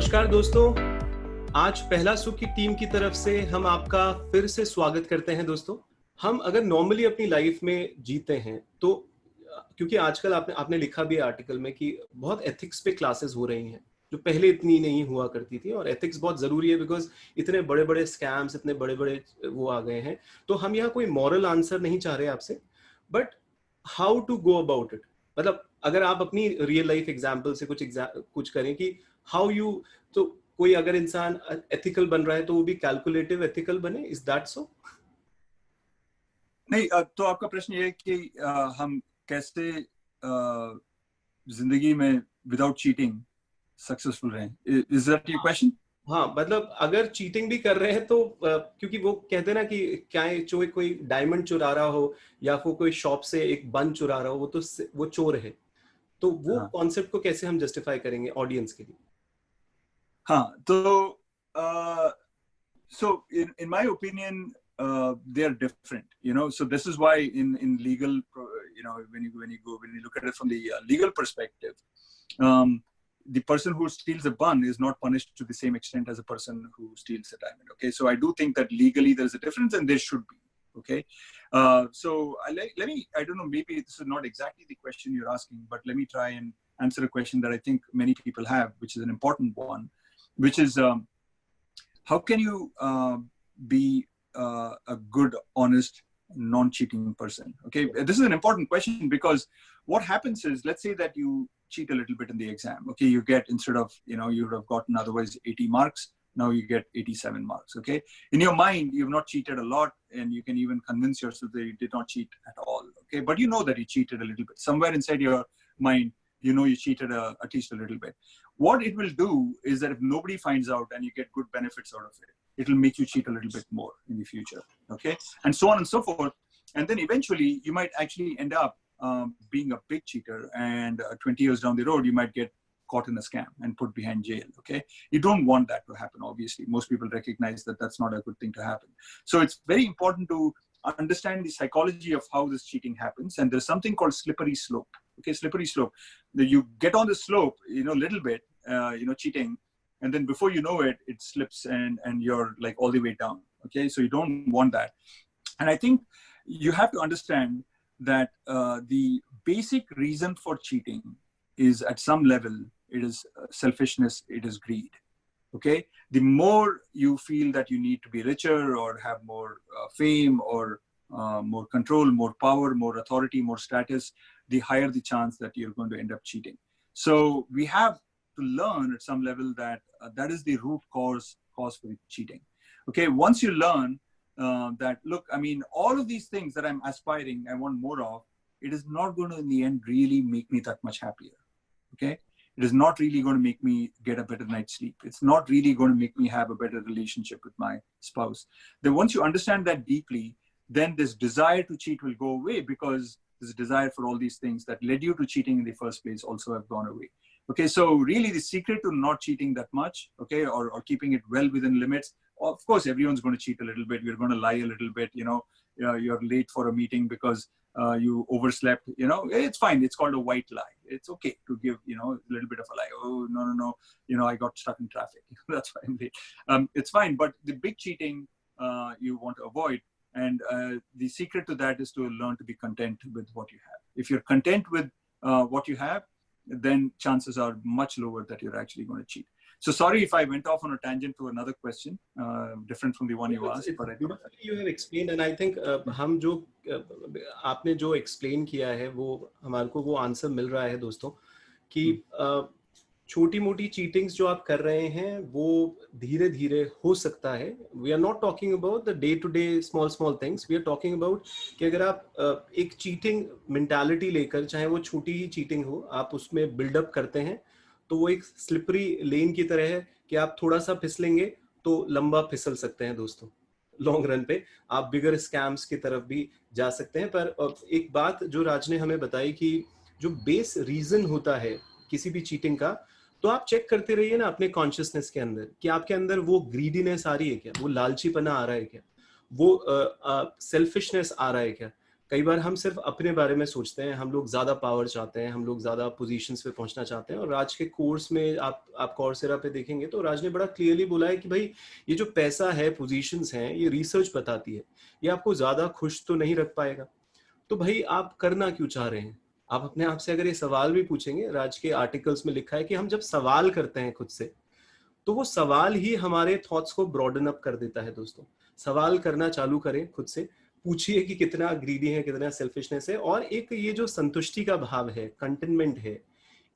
नमस्कार दोस्तों, आज पहला सुख की टीम की तरफ से हम आपका फिर से स्वागत करते हैं। दोस्तों, हम अगर नॉर्मली अपनी लाइफ में जीते हैं तो क्योंकि आजकल आपने लिखा भी है आर्टिकल में कि बहुत एथिक्स पे क्लासेस हो रही हैं जो पहले इतनी नहीं हुआ करती थी, और एथिक्स बहुत जरूरी है बिकॉज इतने बड़े बड़े स्कैम्स, इतने बड़े बड़े वो आ गए हैं। तो हम यहाँ कोई मॉरल आंसर नहीं चाह रहे आपसे, but how to go about it. मतलब अगर आप अपनी रियल लाइफ एग्जाम्पल से कुछ करें कि हाउ यू, तो कोई अगर इंसान एथिकल बन रहा है तो वो भी कैलकुलेटिव एथिकल बने, इज दैट सो? नहीं, तो आपका प्रश्न ये है कि हम कैसे जिंदगी में विदाउट चीटिंग सक्सेसफुल रहें। Is that your question? हाँ, मतलब अगर चीटिंग भी कर रहे हैं तो क्योंकि वो कहते हैं ना कि क्या है, जो कोई डायमंड चुरा रहा हो या वो कोई शॉप से एक बन चुरा रहा हो, वो चोर है। तो वो हाँ कॉन्सेप्ट को कैसे हम जस्टिफाई करेंगे ऑडियंस के लिए? हाँ, तो so in my opinion, they are different, so this is why in legal, when you look at it from the legal perspective, the person who steals a bun is not punished to the same extent as a person who steals a diamond. Okay, so I do think that legally there's a difference, and there should be. Okay, so I don't know, maybe this is not exactly the question you're asking, but let me try and answer a question that I think many people have, which is an important one, which is how can you be a good, honest, non-cheating person? Okay, this is an important question because what happens is, let's say that you cheat a little bit in the exam. Okay, you get, instead of, you would have gotten otherwise 80 marks, now you get 87 marks. Okay, in your mind, you've not cheated a lot, and you can even convince yourself that you did not cheat at all. Okay, but you know that you cheated a little bit. Somewhere inside your mind, you cheated at least a little bit. What it will do is that if nobody finds out and you get good benefits out of it, it will make you cheat a little bit more in the future. Okay, and so on and so forth. And then eventually you might actually end up being a big cheater, and 20 years down the road, you might get caught in a scam and put behind jail. Okay, you don't want that to happen. Obviously, most people recognize that that's not a good thing to happen. So it's very important to understand the psychology of how this cheating happens. And there's something called slippery slope. Okay, slippery slope. You get on the slope, little bit, cheating, and then before you know it, it slips and you're like all the way down. Okay, so you don't want that. And I think you have to understand that the basic reason for cheating is, at some level, it is selfishness, it is greed. Okay, the more you feel that you need to be richer or have more fame or more control, more power, more authority, more status, the higher the chance that you're going to end up cheating. So we have to learn at some level that that is the root cause for cheating. Okay, once you learn that, look, I mean, all of these things that I'm aspiring, I want more of, it is not going to in the end really make me that much happier. Okay, it is not really going to make me get a better night's sleep. It's not really going to make me have a better relationship with my spouse. Then once you understand that deeply, then this desire to cheat will go away, because this desire for all these things that led you to cheating in the first place also have gone away. Okay, so really the secret to not cheating that much, okay, or keeping it well within limits, of course, everyone's going to cheat a little bit. We're going to lie a little bit, you're late for a meeting because you overslept, it's fine. It's called a white lie. It's okay to give, a little bit of a lie. Oh, no, I got stuck in traffic. That's why I'm late. It's fine. But the big cheating you want to avoid. And the secret to that is to learn to be content with what you have. If you're content with what you have, then chances are much lower that you're actually going to cheat. So sorry if I went off on a tangent to another question, different from the one you asked. But I thought you have explained, and I think हम जो आपने जो explain किया है, वो हमारे को वो आंसर मिल रहा है दोस्तों, कि छोटी मोटी चीटिंग्स जो आप कर रहे हैं वो धीरे धीरे हो सकता है. We are not talking about the day to day small small things. We are talking about कि अगर आप एक चीटिंग मेंटालिटी लेकर, चाहे वो छोटी ही चीटिंग हो, आप उसमें बिल्डअप करते हैं, तो वो एक स्लिपरी लेन की तरह है कि आप थोड़ा सा फिसलेंगे तो लंबा फिसल सकते हैं दोस्तों. लॉन्ग रन पे आप बिगर स्कैम्स की तरफ भी जा सकते हैं. पर एक बात जो राज ने हमें बताई कि जो बेस रीजन होता है किसी भी चीटिंग का, तो आप चेक करते रहिए ना अपने कॉन्शियसनेस के अंदर कि आपके अंदर वो ग्रीडीनेस आ रही है क्या, वो लालचीपना आ रहा है क्या, वो सेल्फिशनेस आ रहा है क्या. कई बार हम सिर्फ अपने बारे में सोचते हैं, हम लोग ज्यादा पावर चाहते हैं, हम लोग ज्यादा पोजीशंस पे पहुंचना चाहते हैं। और राज के कोर्स में आप कौरसेरा पे देखेंगे तो राज ने बड़ा क्लियरली बोला है कि भाई ये जो पैसा है, पोजीशंस हैं, ये रिसर्च बताती है ये आपको ज्यादा खुश तो नहीं रख पाएगा। तो भाई आप करना क्यों चाह रहे हैं? आप अपने आप से अगर ये सवाल भी पूछेंगे, राज के आर्टिकल्स में लिखा है कि हम जब सवाल करते हैं खुद से, तो वो सवाल ही हमारे थॉट्स को ब्रॉडन अप कर देता है। दोस्तों, सवाल करना चालू करें खुद से, पूछिए कि कितना ग्रीडी है, कितना सेल्फिशनेस है, और एक ये जो संतुष्टि का भाव है, कंटेनमेंट है,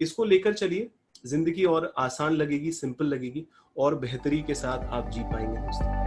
इसको लेकर चलिए। जिंदगी और आसान लगेगी, सिंपल लगेगी, और बेहतरी के साथ आप जी पाएंगे दोस्तों।